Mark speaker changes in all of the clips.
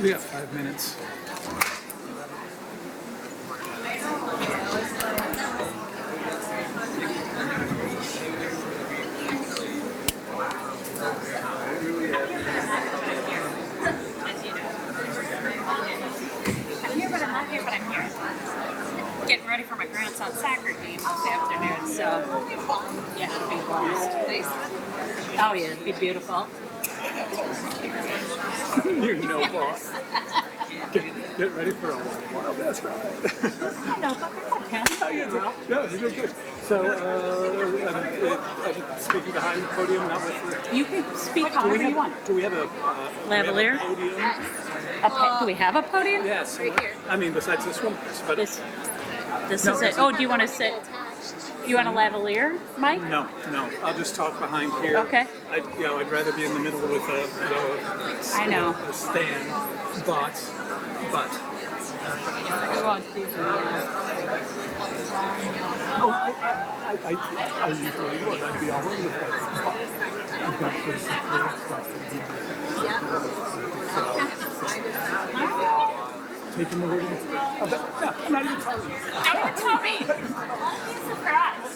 Speaker 1: We have 5 minutes.
Speaker 2: I'm here, but I'm not here, but I'm here. Getting ready for my grandson's soccer game this afternoon, so yeah, it'll be a blast. Oh yeah, it'll be beautiful.
Speaker 1: You're no boss. Get ready for a wild ass ride.
Speaker 2: No, but okay.
Speaker 1: No, you did good. So, I'm speaking behind the podium, not with
Speaker 2: You can speak however you want.
Speaker 1: Do we have a
Speaker 2: Lavalier?
Speaker 1: podium?
Speaker 2: Do we have a podium?
Speaker 1: Yes. I mean, besides this one. But
Speaker 2: This is it. Oh, do you want to sit? You want a lavalier, Mike?
Speaker 1: No. I'll just talk behind here.
Speaker 2: Okay.
Speaker 1: I'd rather be in the middle with a
Speaker 2: I know.
Speaker 1: a stand, but. Oh, I usually would. I'd be all over the place. I've got this stuff. Taking the word. I'm not even telling you.
Speaker 2: Don't even tell me. Surprise.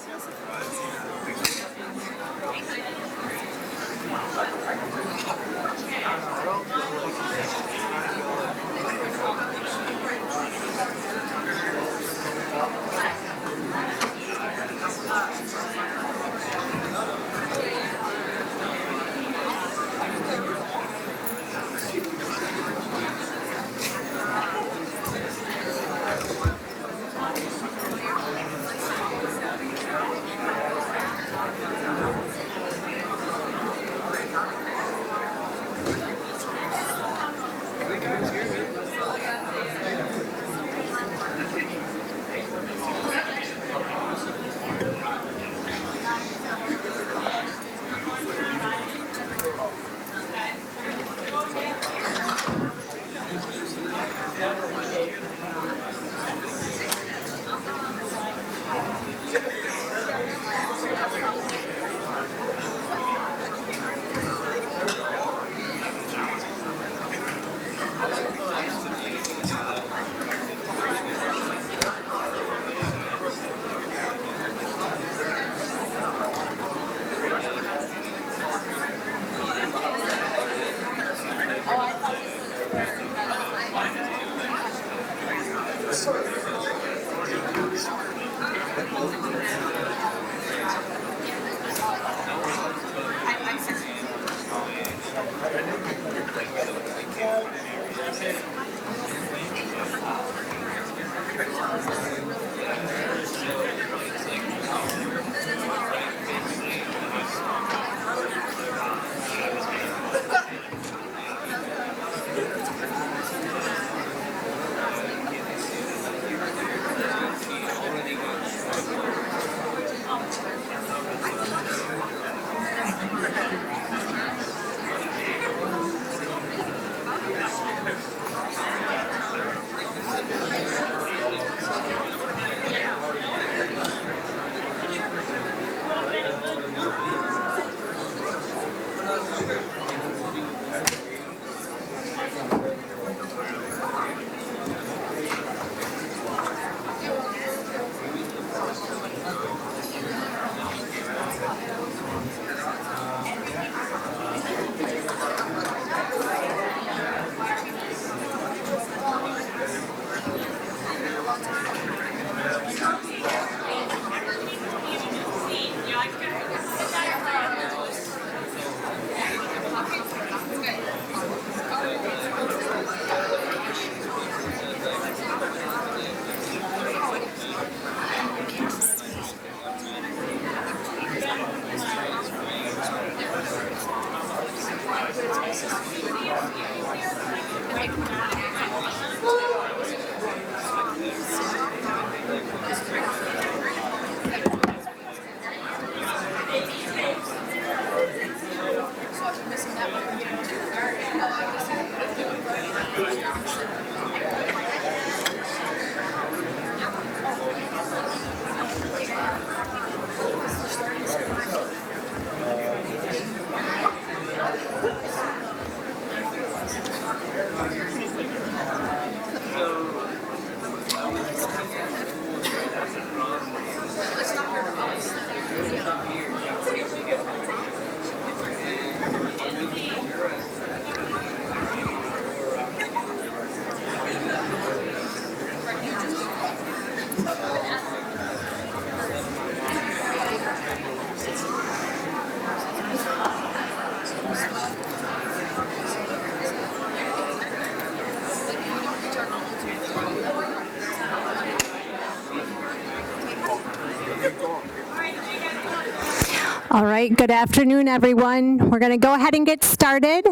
Speaker 3: All right, good afternoon, everyone. We're going to go ahead and get started.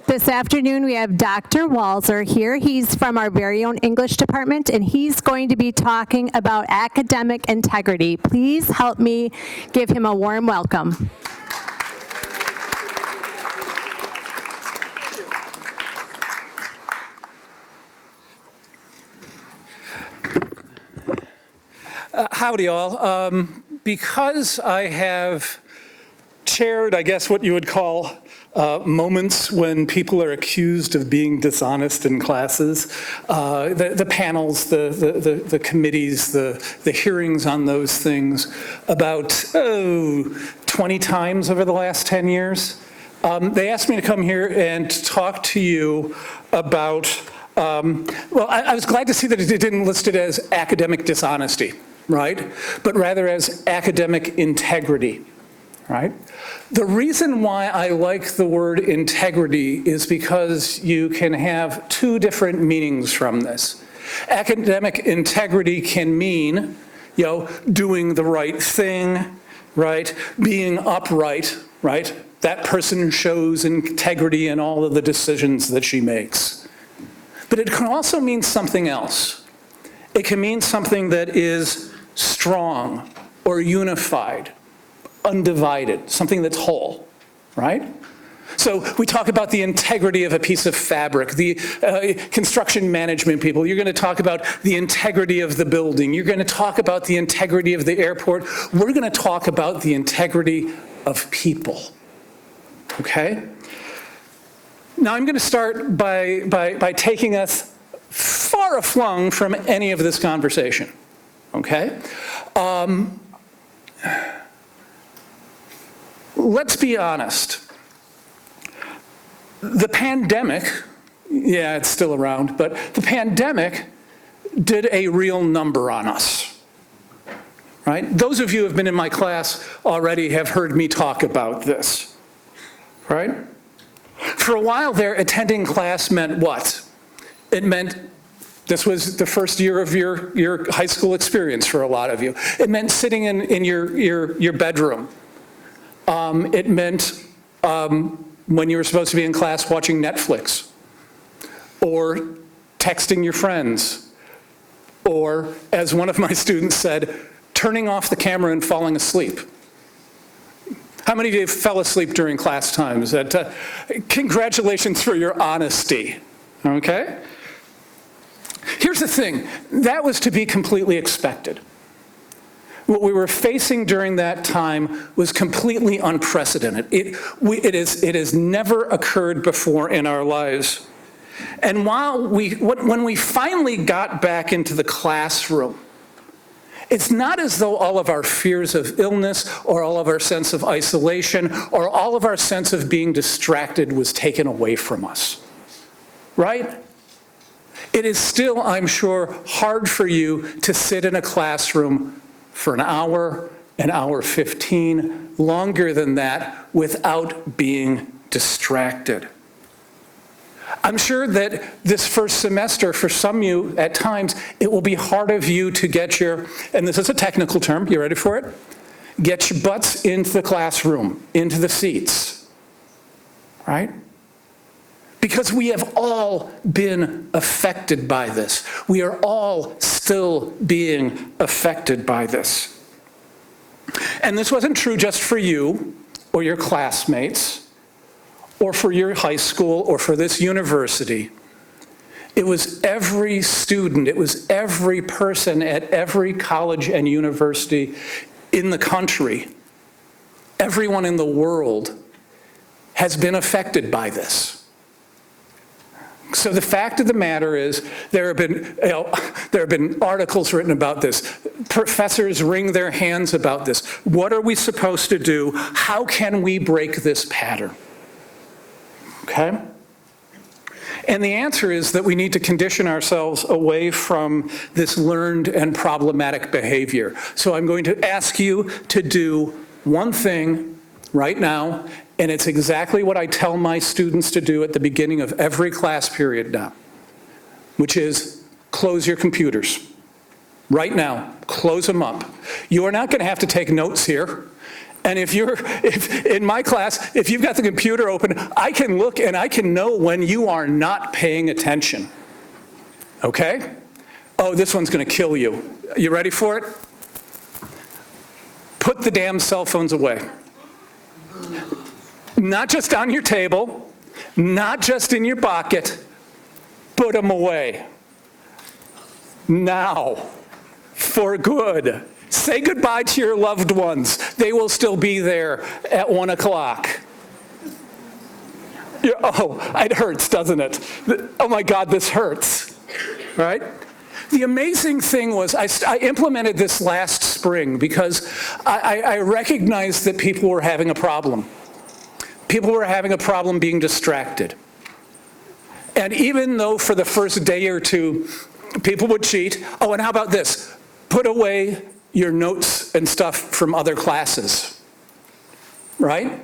Speaker 3: This afternoon, we have Dr. Walser here. He's from our very own English department, and he's going to be talking about academic integrity. Please help me give him a warm welcome.
Speaker 1: Howdy, all. Because I have chaired, I guess, what you would call moments when people are accused of being dishonest in classes, the panels, the committees, the hearings on those things about 20 times over the last 10 years. They asked me to come here and talk to you about, well, I was glad to see that it didn't list it as academic dishonesty, right? But rather as academic integrity, right? The reason why I like the word integrity is because you can have two different meanings from this. Academic integrity can mean, doing the right thing, right? Being upright, right? That person shows integrity in all of the decisions that she makes. But it can also mean something else. It can mean something that is strong or unified, undivided, something that's whole, right? So we talk about the integrity of a piece of fabric, the construction management people. You're going to talk about the integrity of the building. You're going to talk about the integrity of the airport. We're going to talk about the integrity of people, okay? Now I'm going to start by taking us far aflung from any of this conversation, okay? Let's be honest. The pandemic, yeah, it's still around, but the pandemic did a real number on us, right? Those of you who have been in my class already have heard me talk about this, right? For a while there, attending class meant what? It meant this was the first year of your high school experience for a lot of you. It meant sitting in your bedroom. It meant when you were supposed to be in class watching Netflix, or texting your friends, or, as one of my students said, turning off the camera and falling asleep. How many of you fell asleep during class times? Congratulations for your honesty, okay? Here's the thing, that was to be completely expected. What we were facing during that time was completely unprecedented. It has never occurred before in our lives. And when we finally got back into the classroom, it's not as though all of our fears of illness or all of our sense of isolation or all of our sense of being distracted was taken away from us, right? It is still, I'm sure, hard for you to sit in a classroom for an hour 15, longer than that, without being distracted. I'm sure that this first semester, for some of you, at times, it will be hard of you to get your, and this is a technical term, you ready for it? Get your butts into the classroom, into the seats, right? Because we have all been affected by this. We are all still being affected by this. And this wasn't true just for you or your classmates or for your high school or for this university. It was every student, it was every person at every college and university in the country. Everyone in the world has been affected by this. So the fact of the matter is, there have been articles written about this. Professors wring their hands about this. What are we supposed to do? How can we break this pattern? Okay? And the answer is that we need to condition ourselves away from this learned and problematic behavior. So I'm going to ask you to do one thing right now, and it's exactly what I tell my students to do at the beginning of every class period now, which is close your computers. Right now, close them up. You are not going to have to take notes here. And if in my class, if you've got the computer open, I can look and I can know when you are not paying attention. Okay? Oh, this one's going to kill you. You ready for it? Put the damn cell phones away. Not just on your table, not just in your pocket. Put them away. Now. For good. Say goodbye to your loved ones. They will still be there at 1 o'clock. Oh, it hurts, doesn't it? Oh my God, this hurts, right? The amazing thing was I implemented this last spring because I recognized that people were having a problem. People were having a problem being distracted. And even though for the first day or two, people would cheat, oh, and how about this? Put away your notes and stuff from other classes, right?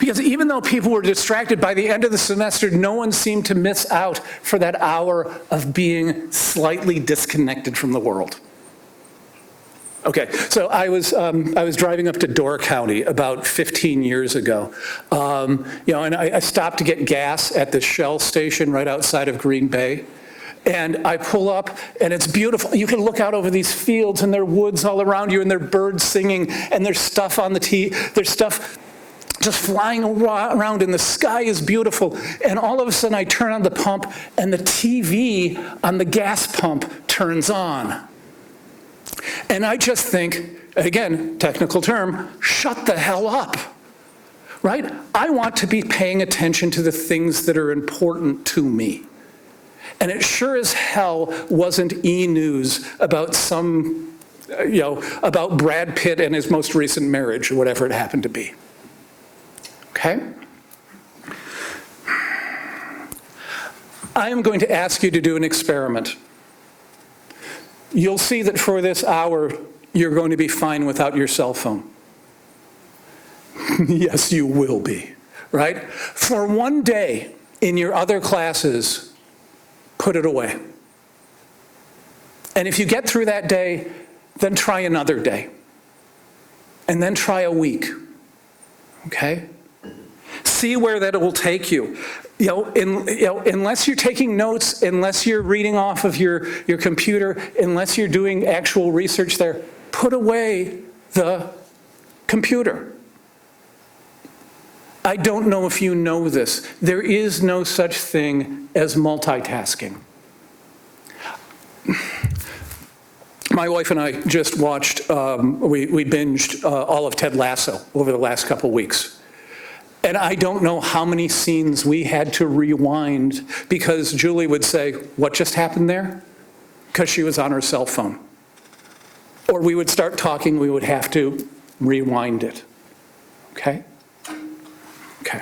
Speaker 1: Because even though people were distracted, by the end of the semester, no one seemed to miss out for that hour of being slightly disconnected from the world. Okay, so I was driving up to Door County about 15 years ago, and I stopped to get gas at the Shell station right outside of Green Bay. And I pull up, and it's beautiful. You can look out over these fields, and there are woods all around you, and there are birds singing, and there's stuff on the there's stuff just flying around, and the sky is beautiful. And all of a sudden, I turn on the pump, and the TV on the gas pump turns on. And I just think, again, technical term, shut the hell up, right? I want to be paying attention to the things that are important to me. And it sure as hell wasn't E-News about about Brad Pitt and his most recent marriage or whatever it happened to be. Okay? I am going to ask you to do an experiment. You'll see that for this hour, you're going to be fine without your cell phone. Yes, you will be, right? For one day in your other classes, put it away. And if you get through that day, then try another day. And then try a week. Okay? See where that will take you. Unless you're taking notes, unless you're reading off of your computer, unless you're doing actual research there, put away the computer. I don't know if you know this. There is no such thing as multitasking. My wife and I just watched, we binged all of Ted Lasso over the last couple weeks. And I don't know how many scenes we had to rewind because Julie would say, "What just happened there?" Because she was on her cell phone. Or we would start talking, we would have to rewind it. Okay? Okay.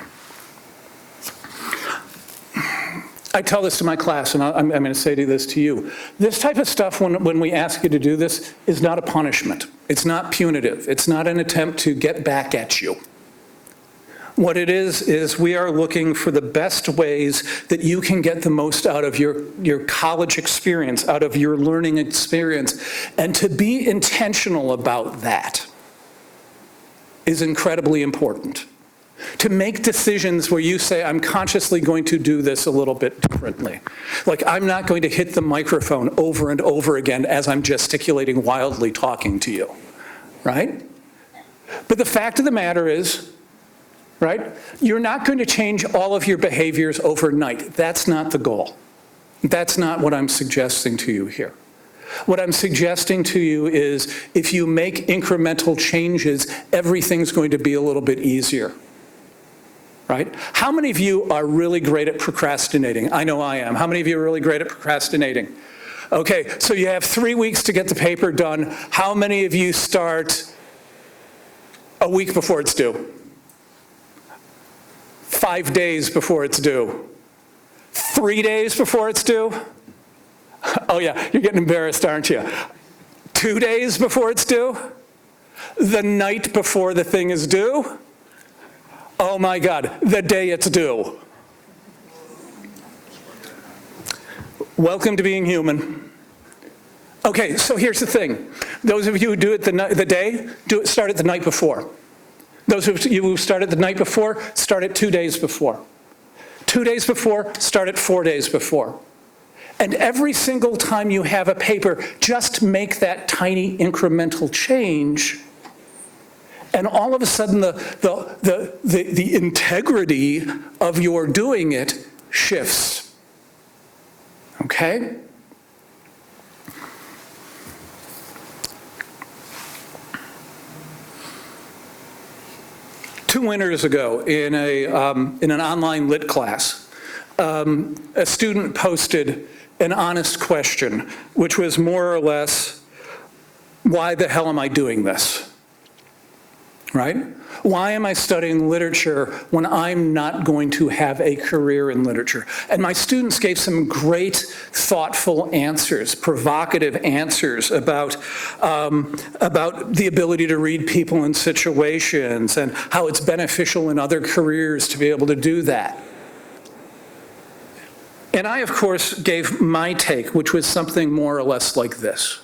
Speaker 1: I tell this to my class, and I'm going to say this to you. This type of stuff, when we ask you to do this, is not a punishment. It's not punitive. It's not an attempt to get back at you. What it is we are looking for the best ways that you can get the most out of your college experience, out of your learning experience. And to be intentional about that is incredibly important. To make decisions where you say, I'm consciously going to do this a little bit differently. Like, I'm not going to hit the microphone over and over again as I'm gesticulating wildly talking to you, right? But the fact of the matter is, right, you're not going to change all of your behaviors overnight. That's not the goal. That's not what I'm suggesting to you here. What I'm suggesting to you is if you make incremental changes, everything's going to be a little bit easier. Right? How many of you are really great at procrastinating? I know I am. How many of you are really great at procrastinating? Okay, so you have 3 weeks to get the paper done. How many of you start a week before it's due? 5 days before it's due? 3 days before it's due? Oh yeah, you're getting embarrassed, aren't you? 2 days before it's due? The night before the thing is due? Oh my God, the day it's due. Welcome to being human. Okay, so here's the thing. Those of you who do it the day, start it the night before. Those of you who start it the night before, start it 2 days before. 2 days before, start it 4 days before. And every single time you have a paper, just make that tiny incremental change, and all of a sudden the integrity of your doing it shifts. Okay? Two winters ago, in an online lit class, a student posted an honest question, which was more or less, why the hell am I doing this? Right? Why am I studying literature when I'm not going to have a career in literature? And my students gave some great, thoughtful answers, provocative answers about the ability to read people and situations and how it's beneficial in other careers to be able to do that. And I, of course, gave my take, which was something more or less like this.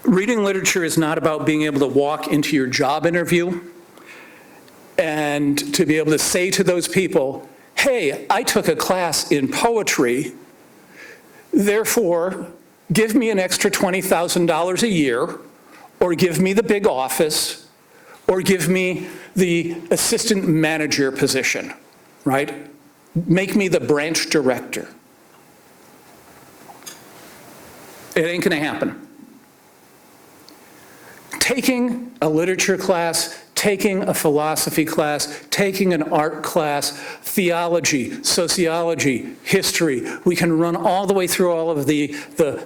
Speaker 1: Reading literature is not about being able to walk into your job interview and to be able to say to those people, hey, I took a class in poetry, therefore give me an extra $20,000 a year, or give me the big office, or give me the assistant manager position, right? Make me the branch director. It ain't gonna happen. Taking a literature class, taking a philosophy class, taking an art class, theology, sociology, history, we can run all the way through all of the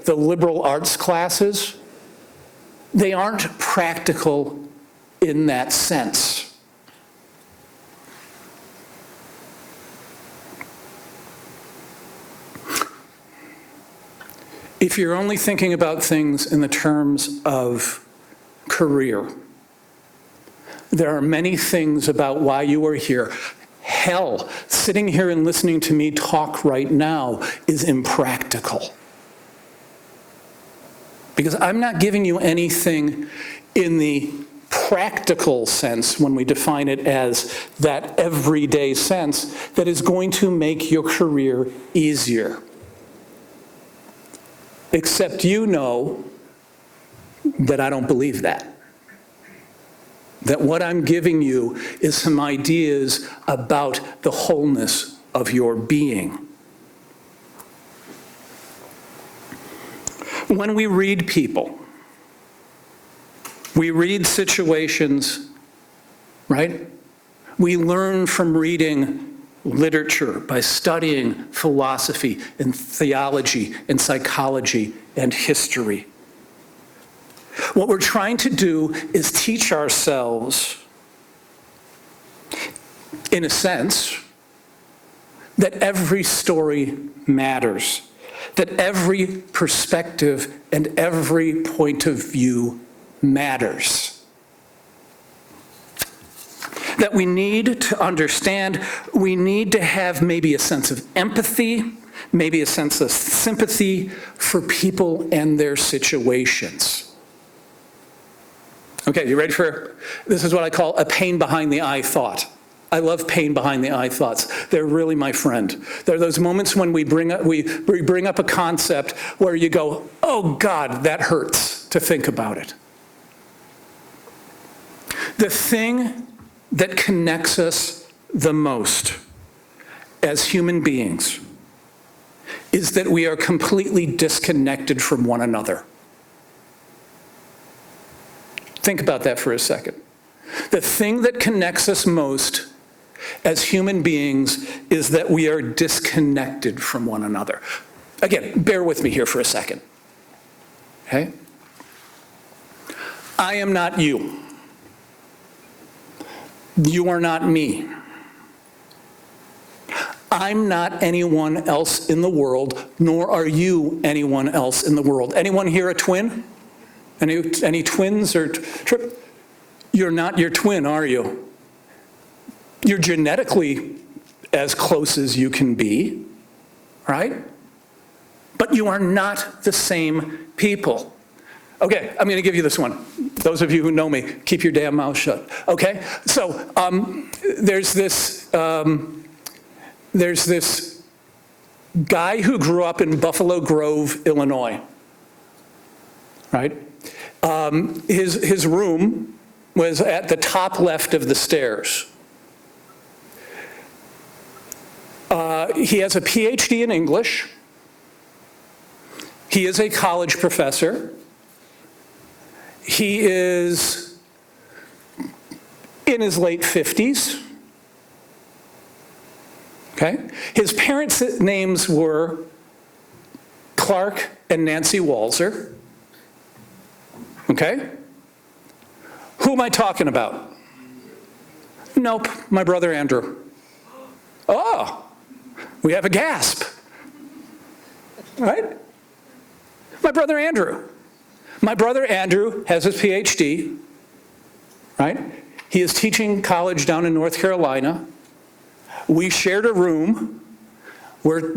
Speaker 1: liberal arts classes. They aren't practical in that sense. If you're only thinking about things in the terms of career, there are many things about why you are here. Hell, sitting here and listening to me talk right now is impractical. Because I'm not giving you anything in the practical sense, when we define it as that everyday sense, that is going to make your career easier. Except you know that I don't believe that. That what I'm giving you is some ideas about the wholeness of your being. When we read people, we read situations, right? We learn from reading literature by studying philosophy and theology and psychology and history. What we're trying to do is teach ourselves, in a sense, that every story matters, that every perspective and every point of view matters. That we need to understand, we need to have maybe a sense of empathy, maybe a sense of sympathy for people and their situations. Okay, you ready for, this is what I call a pain behind the eye thought. I love pain behind the eye thoughts. They're really my friend. They're those moments when we bring up a concept where you go, oh God, that hurts to think about it. The thing that connects us the most as human beings is that we are completely disconnected from one another. Think about that for a second. The thing that connects us most as human beings is that we are disconnected from one another. Again, bear with me here for a second. Okay? I am not you. You are not me. I'm not anyone else in the world, nor are you anyone else in the world. Anyone here a twin? Any twins or you're not your twin, are you? You're genetically as close as you can be, right? but you are not the same people. Okay, I'm going to give you this one. Those of you who know me, keep your damn mouth shut. Okay, so there's this guy who grew up in Buffalo Grove, Illinois. Right? His room was at the top left of the stairs. He has a PhD in English. He is a college professor. He is in his late 50s. Okay? His parents' names were Clark and Nancy Walser. Okay? Who am I talking about? Nope, my brother Andrew. Oh, we have a gasp. Right? My brother Andrew. My brother Andrew has his PhD, right? He is teaching college down in North Carolina. We shared a room where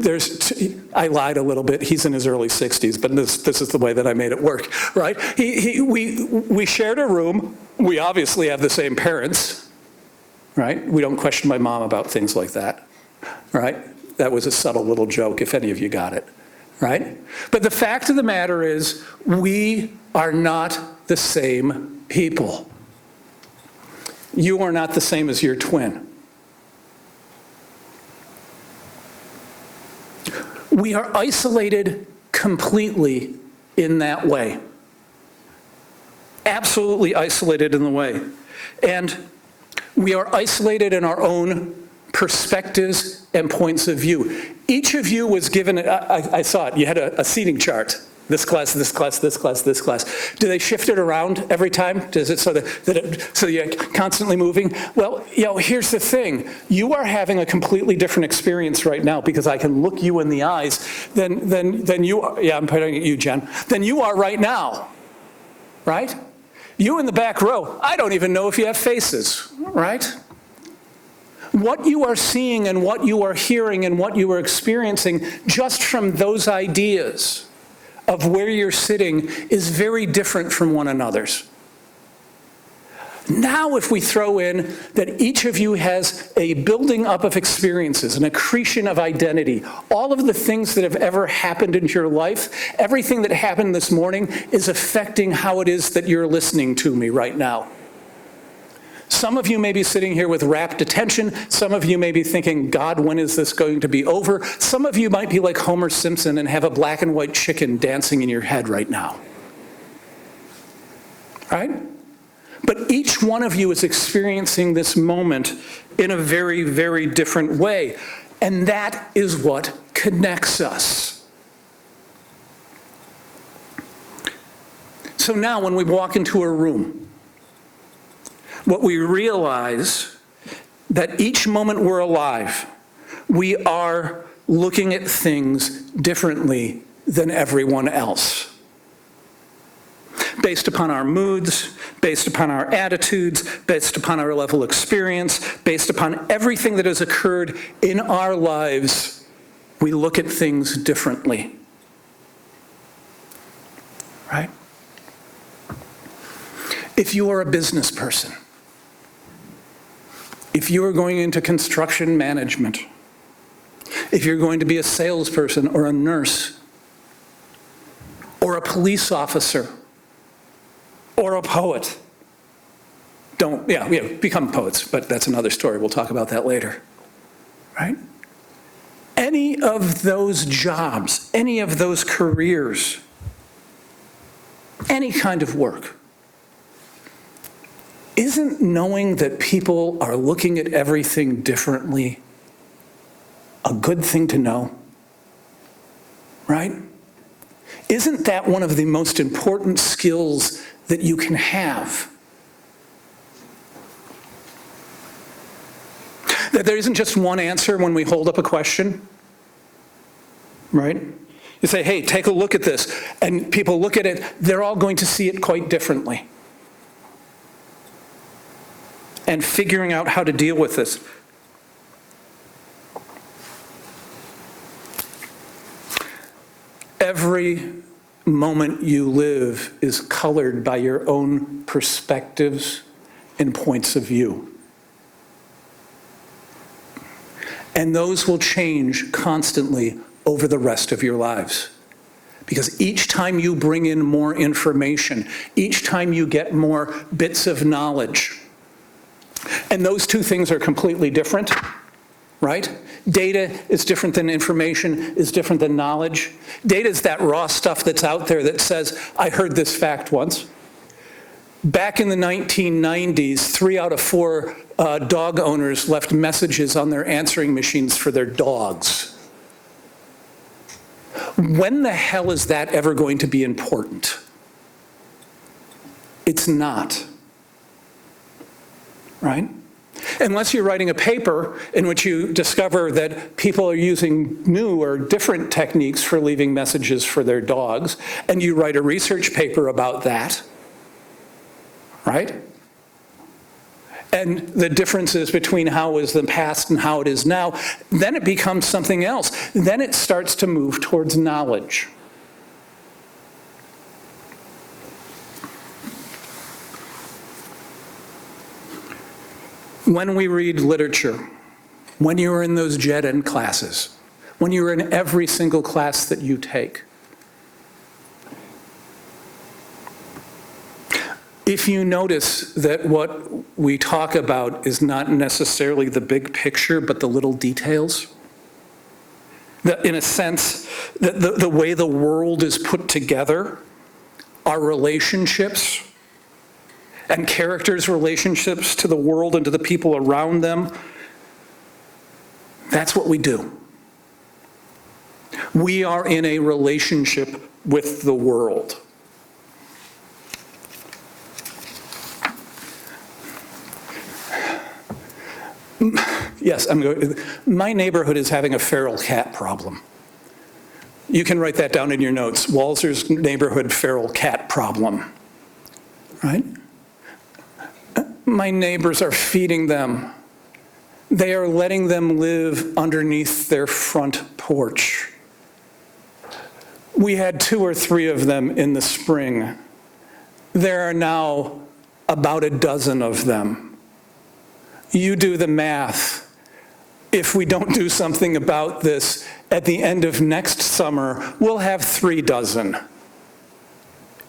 Speaker 1: I lied a little bit. He's in his early 60s, but this is the way that I made it work, right? We shared a room. We obviously have the same parents, right? We don't question my mom about things like that, right? That was a subtle little joke, if any of you got it, right? But the fact of the matter is, we are not the same people. You are not the same as your twin. We are isolated completely in that way. Absolutely isolated in the way. And we are isolated in our own perspectives and points of view. Each of you was given, I saw it, you had a seating chart. This class, this class, this class, this class. Do they shift it around every time? Does it so you're constantly moving? Well, here's the thing. You are having a completely different experience right now because I can look you in the eyes than you are. Yeah, I'm pointing at you, Jen. Than you are right now, right? You in the back row, I don't even know if you have faces, right? What you are seeing and what you are hearing and what you are experiencing just from those ideas of where you're sitting is very different from one another's. Now, if we throw in that each of you has a building up of experiences, an accretion of identity, all of the things that have ever happened in your life, everything that happened this morning is affecting how it is that you're listening to me right now. Some of you may be sitting here with rapt attention. Some of you may be thinking, God, when is this going to be over? Some of you might be like Homer Simpson and have a black and white chicken dancing in your head right now. Right? But each one of you is experiencing this moment in a very, very different way. And that is what connects us. So now when we walk into a room, what we realize that each moment we're alive, we are looking at things differently than everyone else. Based upon our moods, based upon our attitudes, based upon our level of experience, based upon everything that has occurred in our lives, we look at things differently. Right? If you are a business person, if you are going into construction management, if you're going to be a salesperson or a nurse or a police officer or a poet, become poets, but that's another story. We'll talk about that later, right? Any of those jobs, any of those careers, any kind of work, isn't knowing that people are looking at everything differently a good thing to know? Right? Isn't that one of the most important skills that you can have? That there isn't just one answer when we hold up a question, right? You say, hey, take a look at this, and people look at it, they're all going to see it quite differently. And figuring out how to deal with this. Every moment you live is colored by your own perspectives and points of view. And those will change constantly over the rest of your lives. Because each time you bring in more information, each time you get more bits of knowledge, and those two things are completely different, right? Data is different than information, is different than knowledge. Data is that raw stuff that's out there that says, I heard this fact once. Back in the 1990s, 3 out of 4 dog owners left messages on their answering machines for their dogs. When the hell is that ever going to be important? It's not, right? Unless you're writing a paper in which you discover that people are using new or different techniques for leaving messages for their dogs, and you write a research paper about that, right? And the differences between how it was in the past and how it is now, then it becomes something else. Then it starts to move towards knowledge. When we read literature, when you are in those gen ed classes, when you are in every single class that you take, if you notice that what we talk about is not necessarily the big picture, but the little details, that in a sense, the way the world is put together, our relationships, and characters' relationships to the world and to the people around them, that's what we do. We are in a relationship with the world. Yes, my neighborhood is having a feral cat problem. You can write that down in your notes. Walser's neighborhood feral cat problem, right? My neighbors are feeding them. They are letting them live underneath their front porch. We had 2 or 3 of them in the spring. There are now about a dozen of them. You do the math. If we don't do something about this, at the end of next summer, we'll have 3 dozen.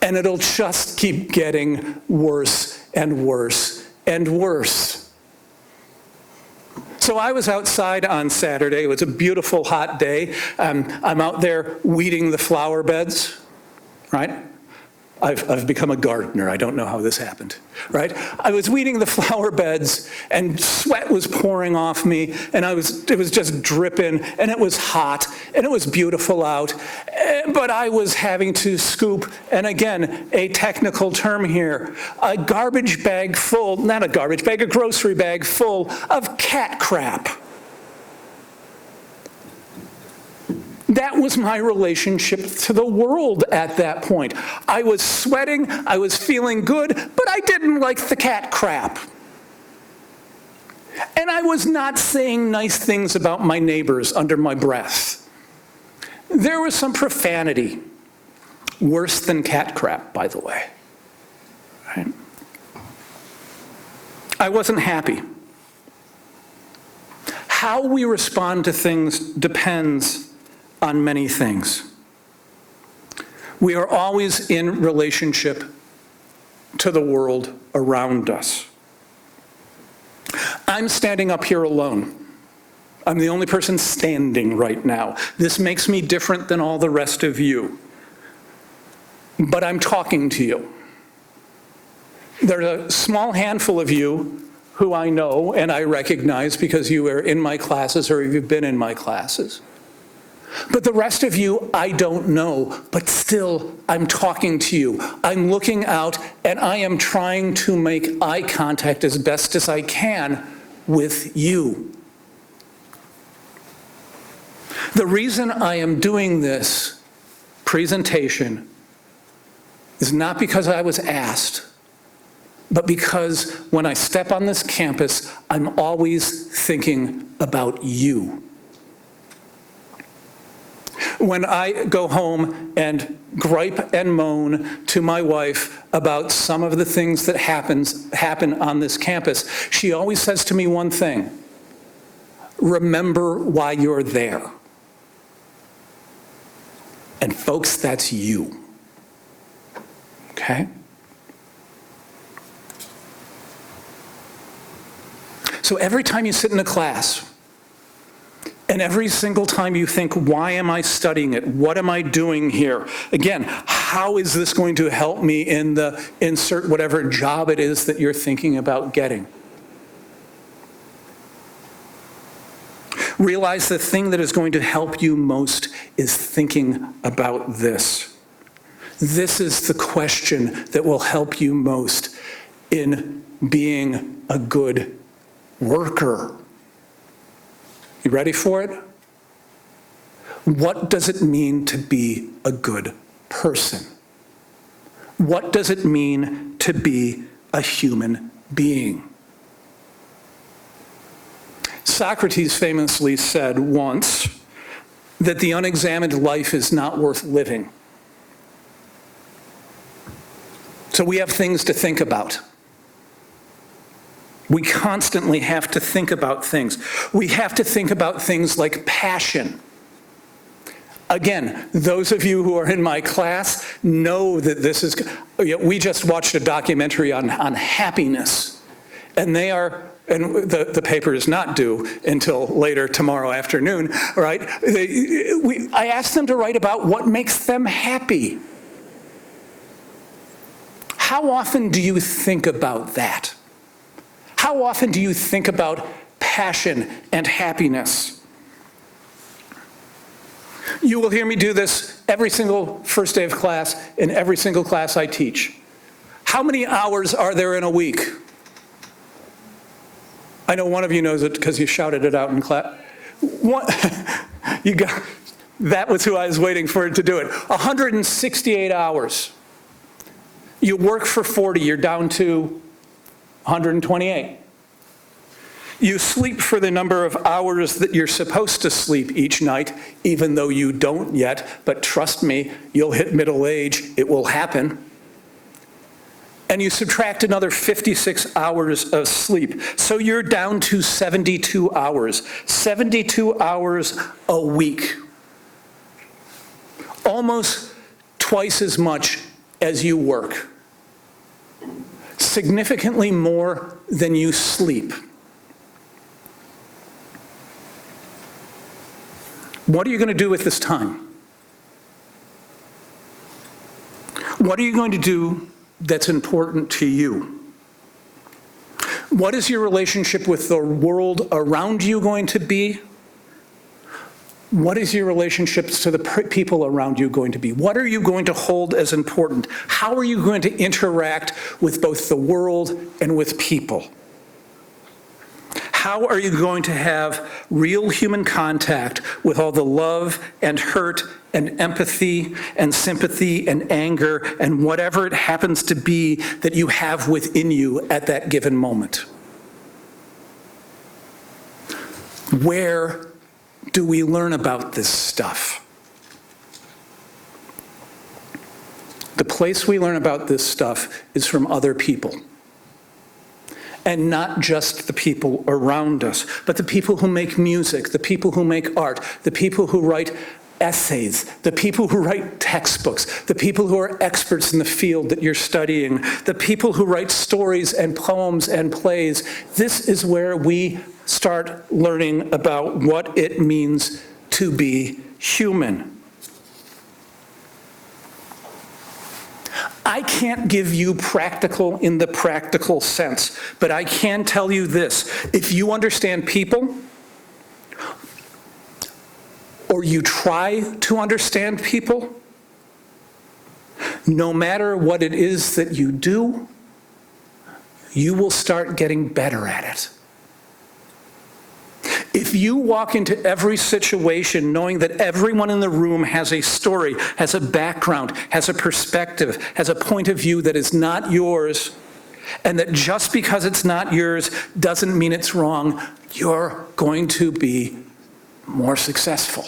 Speaker 1: And it'll just keep getting worse and worse and worse. So I was outside on Saturday. It was a beautiful hot day. I'm out there weeding the flower beds, right? I've become a gardener. I don't know how this happened, right? I was weeding the flower beds and sweat was pouring off me and it was just dripping and it was hot and it was beautiful out, but I was having to scoop, and again, a technical term here, a garbage bag full, not a garbage bag, a grocery bag full of cat crap. That was my relationship to the world at that point. I was sweating, I was feeling good, but I didn't like the cat crap. And I was not saying nice things about my neighbors under my breath. There was some profanity, worse than cat crap, by the way. Right? I wasn't happy. How we respond to things depends on many things. We are always in relationship to the world around us. I'm standing up here alone. I'm the only person standing right now. This makes me different than all the rest of you. But I'm talking to you. There's a small handful of you who I know and I recognize because you are in my classes or you've been in my classes. But the rest of you, I don't know, but still, I'm talking to you. I'm looking out, and I am trying to make eye contact as best as I can with you. The reason I am doing this presentation is not because I was asked, but because when I step on this campus, I'm always thinking about you. when I go home and gripe and moan to my wife about some of the things that happen on this campus, she always says to me one thing: remember why you're there. And folks, that's you. Okay? So every time you sit in a class, and every single time you think, why am I studying it? What am I doing here? Again, how is this going to help me in the insert whatever job it is that you're thinking about getting? Realize the thing that is going to help you most is thinking about this. This is the question that will help you most in being a good worker. You ready for it? What does it mean to be a good person? What does it mean to be a human being? Socrates famously said once that the unexamined life is not worth living. So we have things to think about. We constantly have to think about things. We have to think about things like passion. Again, those of you who are in my class know that this is, we just watched a documentary on happiness, and the paper is not due until later tomorrow afternoon, right? I asked them to write about what makes them happy. How often do you think about that? How often do you think about passion and happiness? You will hear me do this every single first day of class in every single class I teach. How many hours are there in a week? I know one of you knows it because you shouted it out in class. That was who I was waiting for to do it. 168 hours. You work for 40, you're down to 128. You sleep for the number of hours that you're supposed to sleep each night, even though you don't yet, but trust me, you'll hit middle age, it will happen. And you subtract another 56 hours of sleep. So you're down to 72 hours. 72 hours a week. Almost twice as much as you work. Significantly more than you sleep. What are you going to do with this time? What are you going to do that's important to you? What is your relationship with the world around you going to be? What is your relationships to the people around you going to be? What are you going to hold as important? How are you going to interact with both the world and with people? How are you going to have real human contact with all the love and hurt and empathy and sympathy and anger and whatever it happens to be that you have within you at that given moment? Where do we learn about this stuff? The place we learn about this stuff is from other people. And not just the people around us, but the people who make music, the people who make art, the people who write essays, the people who write textbooks, the people who are experts in the field that you're studying, the people who write stories and poems and plays. This is where we start learning about what it means to be human. I can't give you practical in the practical sense, but I can tell you this. If you understand people, or you try to understand people, no matter what it is that you do, you will start getting better at it. If you walk into every situation knowing that everyone in the room has a story, has a background, has a perspective, has a point of view that is not yours, and that just because it's not yours doesn't mean it's wrong, you're going to be more successful.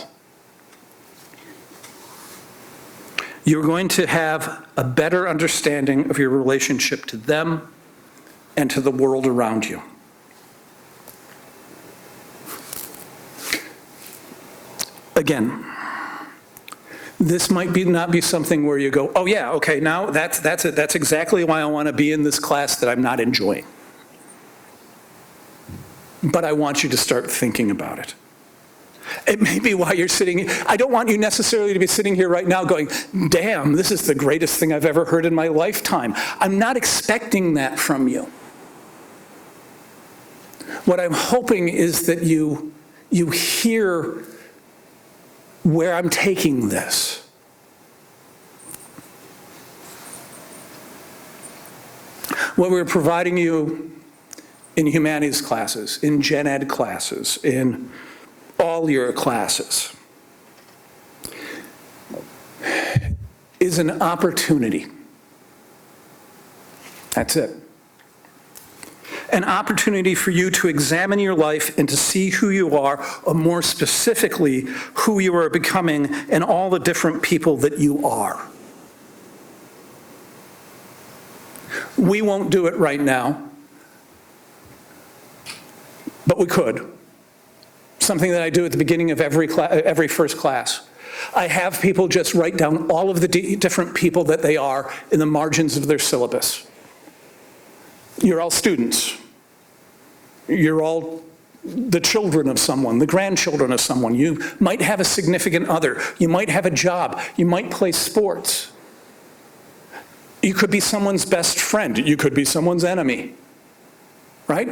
Speaker 1: You're going to have a better understanding of your relationship to them and to the world around you. Again, this might not be something where you go, oh yeah, okay, now that's it. That's exactly why I want to be in this class that I'm not enjoying. But I want you to start thinking about it. It may be why you're sitting. I don't want you necessarily to be sitting here right now going, damn, this is the greatest thing I've ever heard in my lifetime. I'm not expecting that from you. What I'm hoping is that you hear where I'm taking this. What we're providing you in humanities classes, in gen ed classes, in all your classes, is an opportunity. That's it. An opportunity for you to examine your life and to see who you are, or more specifically, who you are becoming and all the different people that you are. We won't do it right now, but we could. Something that I do at the beginning of every first class. I have people just write down all of the different people that they are in the margins of their syllabus. You're all students. You're all the children of someone, the grandchildren of someone. You might have a significant other. You might have a job. You might play sports. You could be someone's best friend. You could be someone's enemy. Right?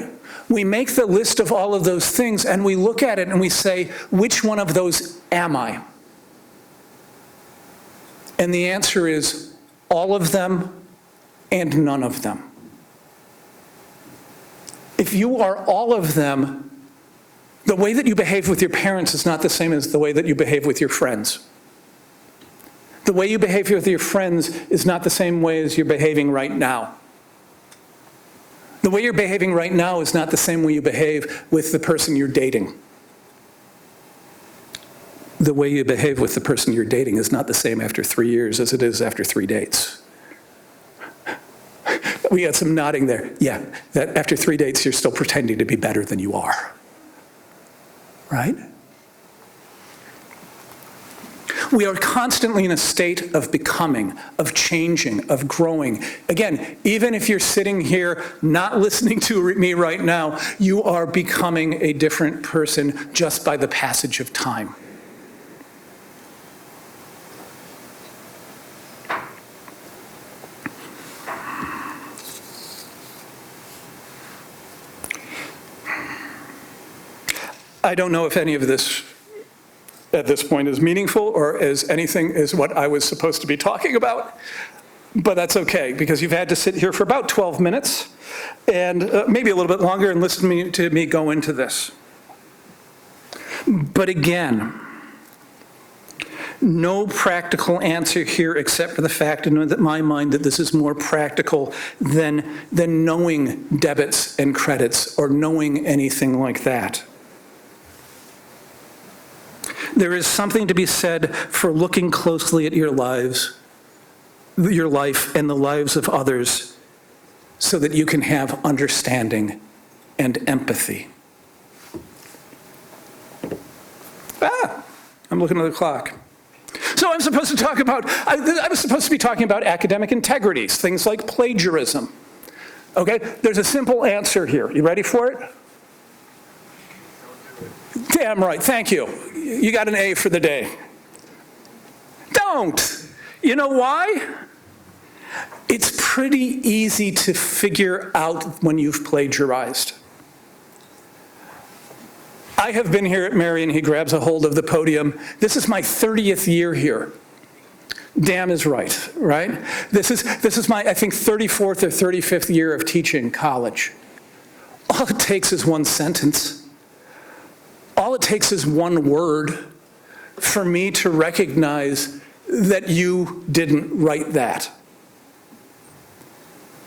Speaker 1: We make the list of all of those things and we look at it and we say, which one of those am I? And the answer is all of them and none of them. If you are all of them, the way that you behave with your parents is not the same as the way that you behave with your friends. The way you behave with your friends is not the same way as you're behaving right now. The way you're behaving right now is not the same way you behave with the person you're dating. The way you behave with the person you're dating is not the same after 3 years as it is after 3 dates. We got some nodding there. Yeah, that after 3 dates, you're still pretending to be better than you are. Right? We are constantly in a state of becoming, of changing, of growing. Again, even if you're sitting here not listening to me right now, you are becoming a different person just by the passage of time. I don't know if any of this at this point is meaningful or as anything is what I was supposed to be talking about, but that's okay because you've had to sit here for about 12 minutes and maybe a little bit longer and listen to me go into this. But again, no practical answer here except for the fact in my mind that this is more practical than knowing debits and credits or knowing anything like that. There is something to be said for looking closely at your life and the lives of others so that you can have understanding and empathy. I'm looking at the clock. So I'm supposed to talk about, I was supposed to be talking about academic integrities, things like plagiarism. Okay, there's a simple answer here. You ready for it? Damn right, thank you. You got an A for the day. Don't. You know why? It's pretty easy to figure out when you've plagiarized. I have been here at Marian. He grabs a hold of the podium. This is my 30th year here. Damn is right, right? This is my, I think, 34th or 35th year of teaching college. All it takes is one sentence. All it takes is one word for me to recognize that you didn't write that.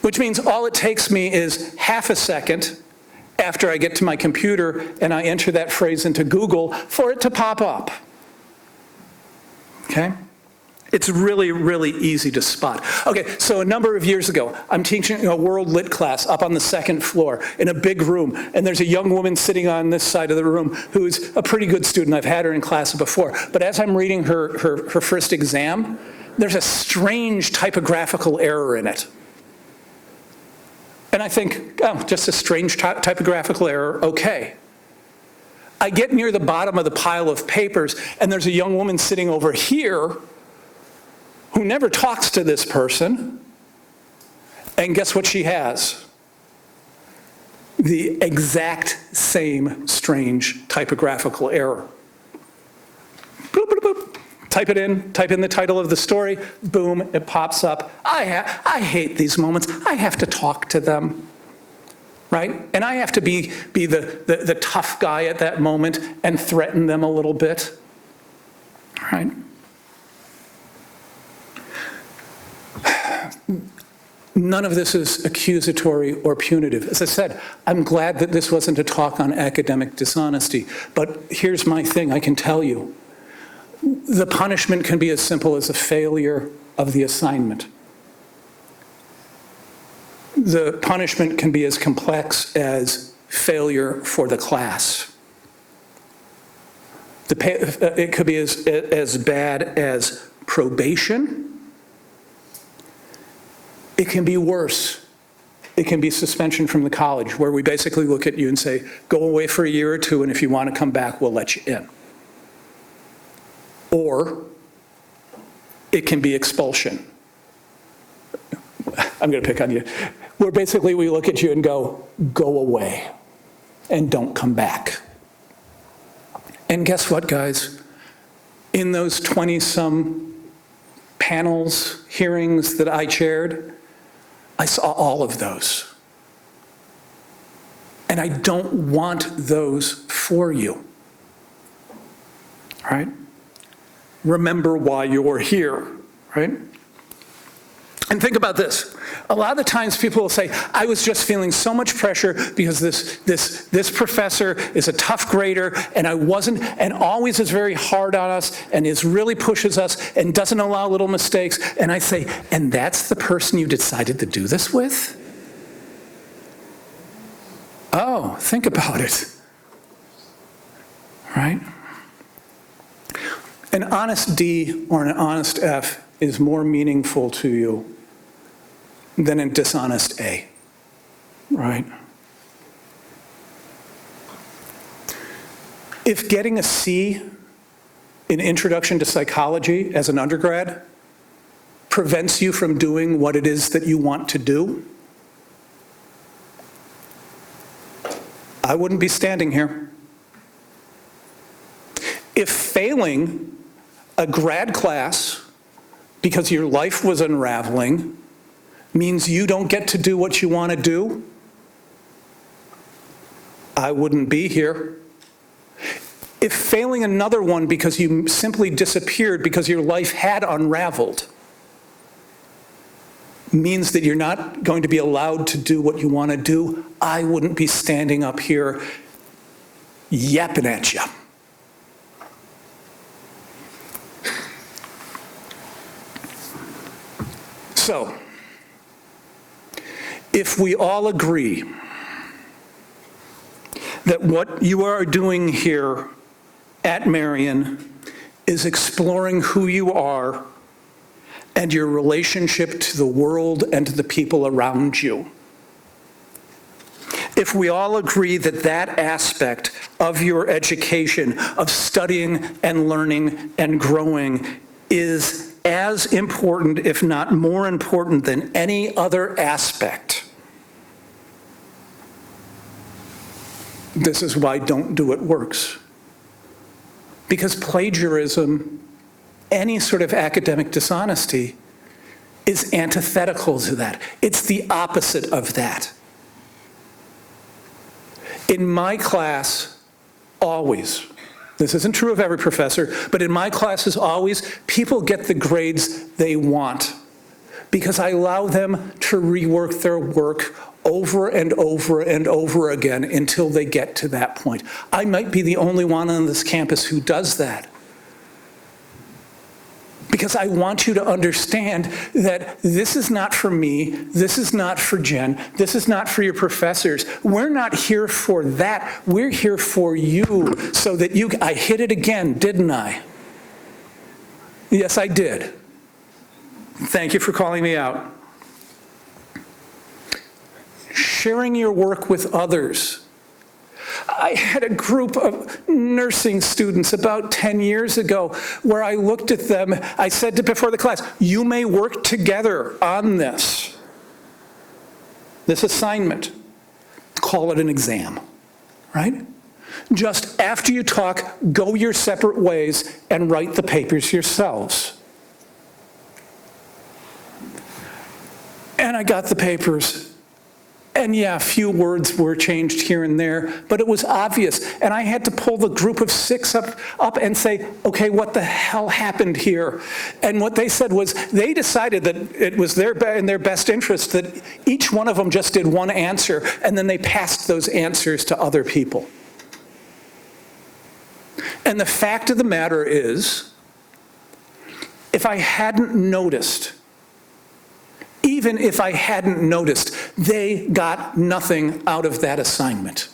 Speaker 1: Which means all it takes me is half a second after I get to my computer and I enter that phrase into Google for it to pop up. Okay? It's really, really easy to spot. Okay, so a number of years ago, I'm teaching a world lit class up on the second floor in a big room, and there's a young woman sitting on this side of the room who's a pretty good student. I've had her in class before. But as I'm reading her first exam, there's a strange typographical error in it. And I think, oh, just a strange typographical error, okay. I get near the bottom of the pile of papers, and there's a young woman sitting over here who never talks to this person, and guess what she has? The exact same strange typographical error. Boop, boop, boop. Type in the title of the story, boom, it pops up. I hate these moments. I have to talk to them, right? And I have to be the tough guy at that moment and threaten them a little bit, right? None of this is accusatory or punitive. As I said, I'm glad that this wasn't a talk on academic dishonesty, but here's my thing I can tell you. The punishment can be as simple as a failure of the assignment. The punishment can be as complex as failure for the class. It could be as bad as probation. It can be worse. It can be suspension from the college, where we basically look at you and say, go away for a year or two, and if you want to come back, we'll let you in. Or it can be expulsion. I'm going to pick on you. Where basically we look at you and go away, and don't come back. And guess what, guys? In those 20-some panels, hearings that I chaired, I saw all of those. And I don't want those for you. All right? Remember why you're here, right? And think about this. A lot of the times people will say, I was just feeling so much pressure because this professor is a tough grader, and I wasn't, and always is very hard on us, and really pushes us, and doesn't allow little mistakes. And I say, and that's the person you decided to do this with? Oh, think about it. Right? An honest D or an honest F is more meaningful to you than a dishonest A, right? If getting a C in Introduction to Psychology as an undergrad prevents you from doing what it is that you want to do, I wouldn't be standing here. If failing a grad class because your life was unraveling means you don't get to do what you want to do, I wouldn't be here. If failing another one because you simply disappeared because your life had unraveled means that you're not going to be allowed to do what you want to do, I wouldn't be standing up here yapping at you. So, if we all agree that what you are doing here at Marian is exploring who you are and your relationship to the world and to the people around you, if we all agree that that aspect of your education, of studying and learning and growing, is as important, if not more important, than any other aspect, this is why Don't Do It works. Because plagiarism, any sort of academic dishonesty, is antithetical to that. It's the opposite of that. In my class, always, this isn't true of every professor, but in my classes always, people get the grades they want because I allow them to rework their work over and over and over again until they get to that point. I might be the only one on this campus who does that. Because I want you to understand that this is not for me, this is not for Jen, this is not for your professors. We're not here for that. We're here for you so that you, I hit it again, didn't I? Yes, I did. Thank you for calling me out. Sharing your work with others. I had a group of nursing students about 10 years ago where I looked at them, I said before the class, you may work together on this assignment. Call it an exam, right? Just after you talk, go your separate ways and write the papers yourselves. And I got the papers. And yeah, a few words were changed here and there, but it was obvious. And I had to pull the group of 6 up and say, okay, what the hell happened here? And what they said was they decided that it was in their best interest that each one of them just did one answer, and then they passed those answers to other people. And the fact of the matter is, if I hadn't noticed, even if I hadn't noticed, they got nothing out of that assignment.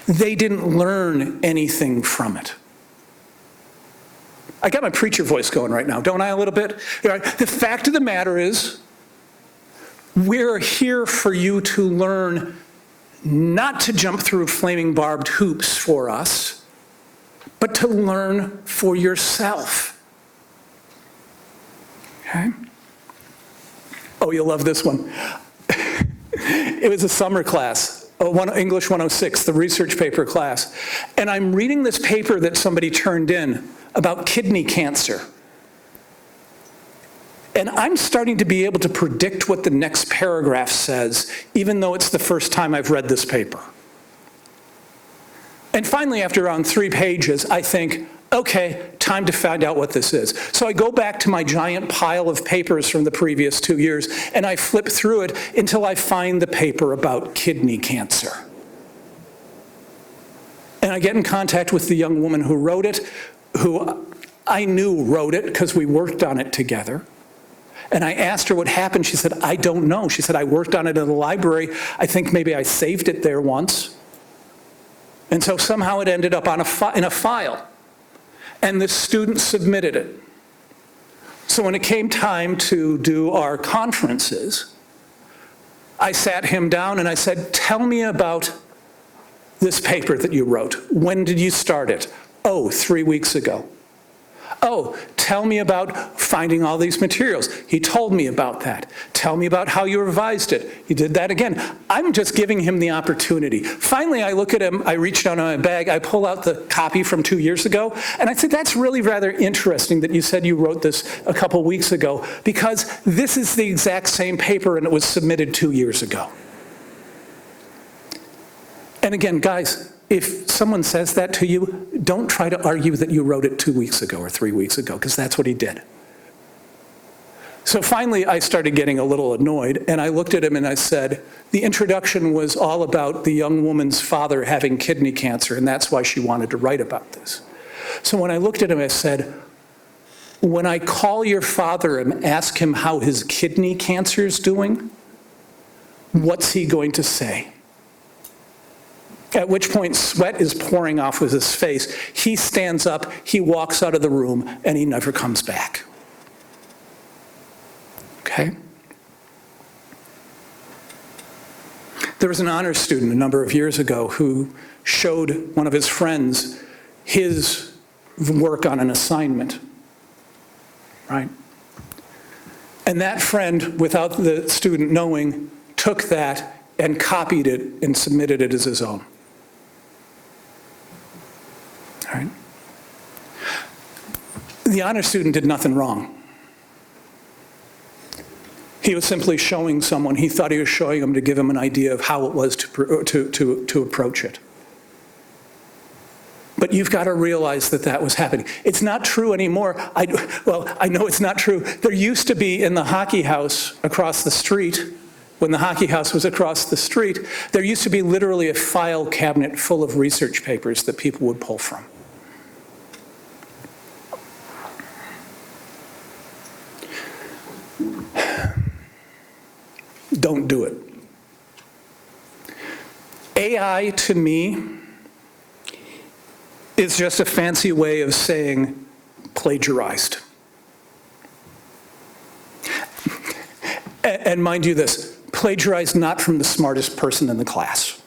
Speaker 1: They didn't learn anything from it. I got my preacher voice going right now, don't I, a little bit? The fact of the matter is, we're here for you to learn not to jump through flaming barbed hoops for us, but to learn for yourself. Okay? Oh, you'll love this one. It was a summer class, English 106, the research paper class. And I'm reading this paper that somebody turned in about kidney cancer. And I'm starting to be able to predict what the next paragraph says, even though it's the first time I've read this paper. And finally, after around 3 pages, I think, okay, time to find out what this is. So I go back to my giant pile of papers from the previous 2 years, and I flip through it until I find the paper about kidney cancer. And I get in contact with the young woman who wrote it, who I knew wrote it because we worked on it together. And I asked her what happened. She said, I don't know. She said, I worked on it in the library. I think maybe I saved it there once. And so somehow it ended up in a file. And the student submitted it. So when it came time to do our conferences, I sat him down and I said, tell me about this paper that you wrote. When did you start it? Oh, 3 weeks ago. Oh, tell me about finding all these materials. He told me about that. Tell me about how you revised it. He did that again. I'm just giving him the opportunity. Finally, I look at him, I reach down in my bag, I pull out the copy from 2 years ago, and I said, that's really rather interesting that you said you wrote this a couple weeks ago, because this is the exact same paper and it was submitted 2 years ago. And again, guys, if someone says that to you, don't try to argue that you wrote it 2 weeks ago or 3 weeks ago, because that's what he did. So finally, I started getting a little annoyed, and I looked at him and I said, the introduction was all about the young woman's father having kidney cancer, and that's why she wanted to write about this. So when I looked at him, I said, when I call your father and ask him how his kidney cancer is doing, what's he going to say? At which point, sweat is pouring off of his face. He stands up, he walks out of the room, and he never comes back. Okay? There was an honors student a number of years ago who showed one of his friends his work on an assignment, right? And that friend, without the student knowing, took that and copied it and submitted it as his own. All right. The honor student did nothing wrong. He was simply showing someone, he thought he was showing him to give him an idea of how it was to approach it. But you've got to realize that that was happening. It's not true anymore. I know it's not true. There used to be in the hockey house across the street, when the hockey house was across the street, there used to be literally a file cabinet full of research papers that people would pull from. don't do it. AI, to me, is just a fancy way of saying plagiarized. And mind you this, plagiarized not from the smartest person in the class.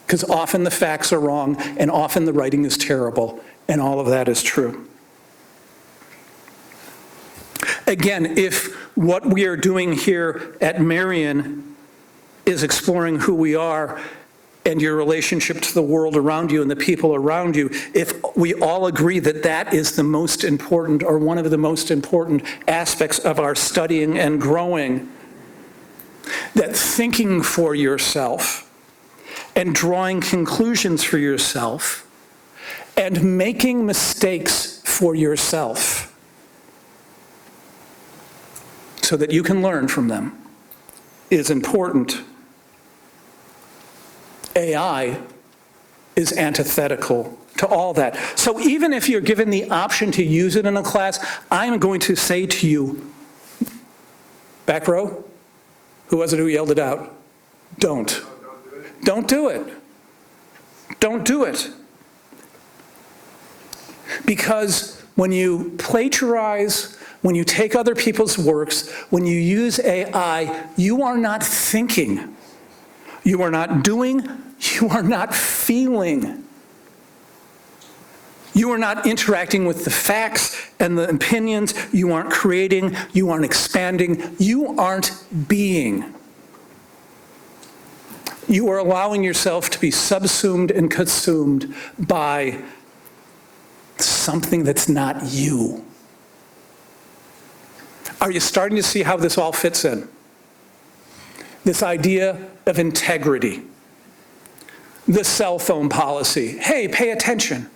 Speaker 1: Because often the facts are wrong, and often the writing is terrible, and all of that is true. Again, if what we are doing here at Marian is exploring who we are and your relationship to the world around you and the people around you, if we all agree that that is the most important or one of the most important aspects of our studying and growing, that thinking for yourself and drawing conclusions for yourself and making mistakes for yourself so that you can learn from them is important. AI is antithetical to all that. So even if you're given the option to use it in a class, I'm going to say to you, back row, who was it who yelled it out? Don't. Don't do it. Don't do it. Because when you plagiarize, when you take other people's works, when you use AI, you are not thinking. You are not doing. You are not feeling. You are not interacting with the facts and the opinions. You aren't creating. You aren't expanding. You aren't being. You are allowing yourself to be subsumed and consumed by something that's not you. Are you starting to see how this all fits in? This idea of integrity. The cell phone policy. Hey, pay attention.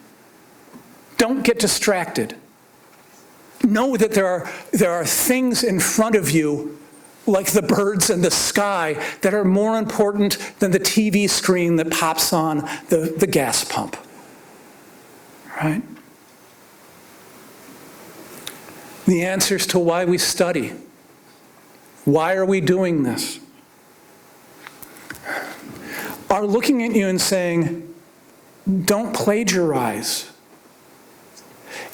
Speaker 1: Don't get distracted. Know that there are things in front of you, like the birds in the sky, that are more important than the TV screen that pops on the gas pump. Right? The answers to why we study. Why are we doing this? Are looking at you and saying, don't plagiarize.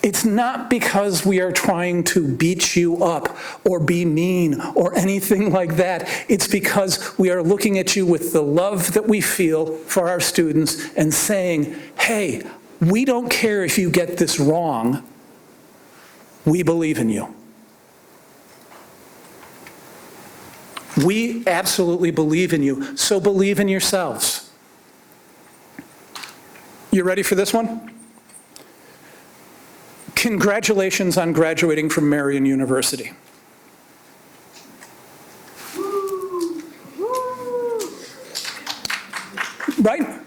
Speaker 1: It's not because we are trying to beat you up or be mean or anything like that. It's because we are looking at you with the love that we feel for our students and saying, hey, we don't care if you get this wrong. We believe in you. We absolutely believe in you, so believe in yourselves. You ready for this one? Congratulations on graduating from Marian University. Right?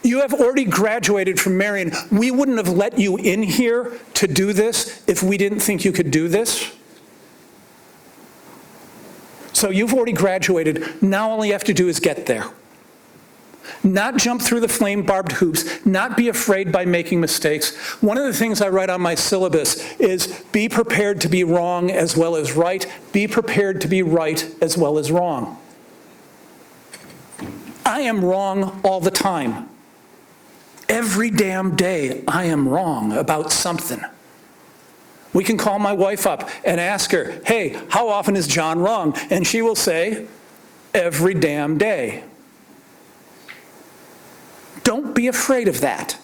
Speaker 1: You have already graduated from Marian. We wouldn't have let you in here to do this if we didn't think you could do this. So you've already graduated. Now all you have to do is get there. Not jump through the flame-barbed hoops, not be afraid by making mistakes. One of the things I write on my syllabus is be prepared to be wrong as well as right. Be prepared to be right as well as wrong. I am wrong all the time. Every damn day I am wrong about something. We can call my wife up and ask her, hey, how often is John wrong? And she will say, every damn day. Don't be afraid of that.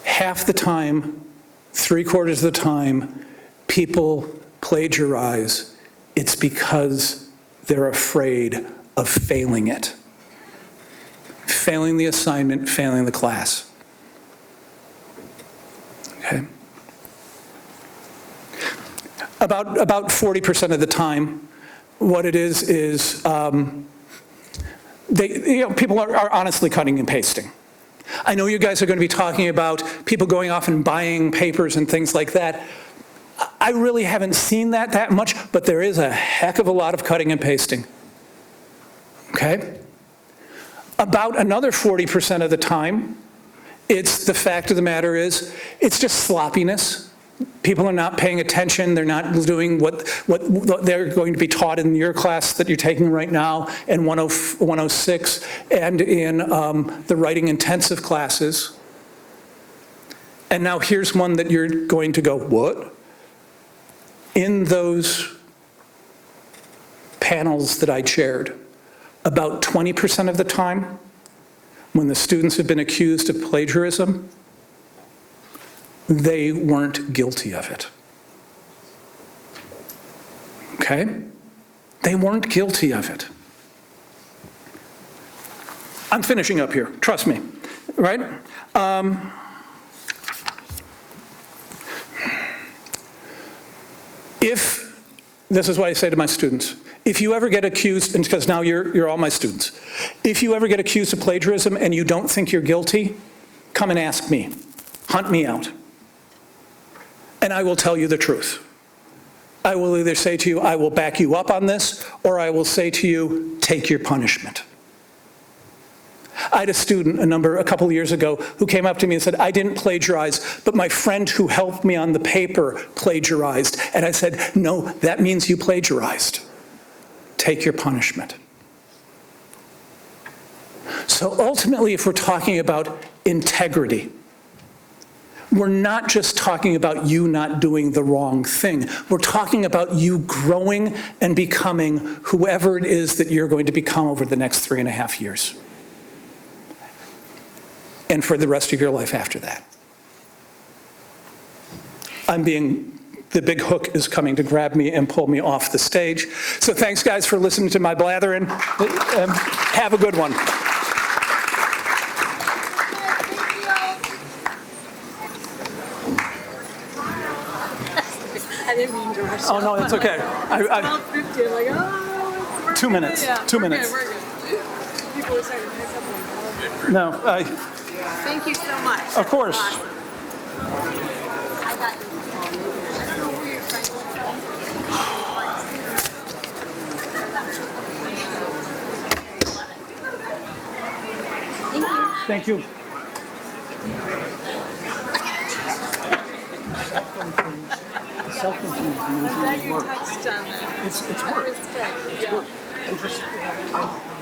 Speaker 1: Half the time, 3/4 of the time, people plagiarize. It's because they're afraid of failing it. Failing the assignment, failing the class. Okay? About 40% of the time, what it is people are honestly cutting and pasting. I know you guys are going to be talking about people going off and buying papers and things like that. I really haven't seen that much, but there is a heck of a lot of cutting and pasting. Okay? About another 40% of the time, it's the fact of the matter is, it's just sloppiness. People are not paying attention, they're not doing what they're going to be taught in your class that you're taking right now, in 106, and in the writing intensive classes. And now here's one that you're going to go, what? In those panels that I chaired, about 20% of the time, when the students have been accused of plagiarism, they weren't guilty of it. Okay? They weren't guilty of it. I'm finishing up here, trust me, right? This is what I say to my students, if you ever get accused, and because now you're all my students, if you ever get accused of plagiarism and you don't think you're guilty, come and ask me, hunt me out. And I will tell you the truth. I will either say to you, I will back you up on this, or I will say to you, take your punishment. I had a student a couple of years ago who came up to me and said, I didn't plagiarize, but my friend who helped me on the paper plagiarized. And I said, no, that means you plagiarized. Take your punishment. So ultimately, if we're talking about integrity, we're not just talking about you not doing the wrong thing. We're talking about you growing and becoming whoever it is that you're going to become over the next 3.5 years. And for the rest of your life after that. The big hook is coming to grab me and pull me off the stage. So thanks, guys, for listening to my blathering. Have a good one.
Speaker 2: I didn't mean to rush.
Speaker 1: Oh, no, it's okay.
Speaker 2: About 50, I'm like, oh, it's
Speaker 1: 2 minutes.
Speaker 2: Yeah,
Speaker 1: 2
Speaker 2: we're
Speaker 1: minutes.
Speaker 2: Good, we're good. People are starting to pick up on
Speaker 1: No,
Speaker 2: Thank you so much.
Speaker 1: of course.
Speaker 2: Awesome. I got you. I don't know who your friend is.
Speaker 1: Thank you.
Speaker 2: I'm glad you touched on that.
Speaker 1: It's
Speaker 2: I
Speaker 1: work.
Speaker 2: respect. Yeah.
Speaker 1: Interesting.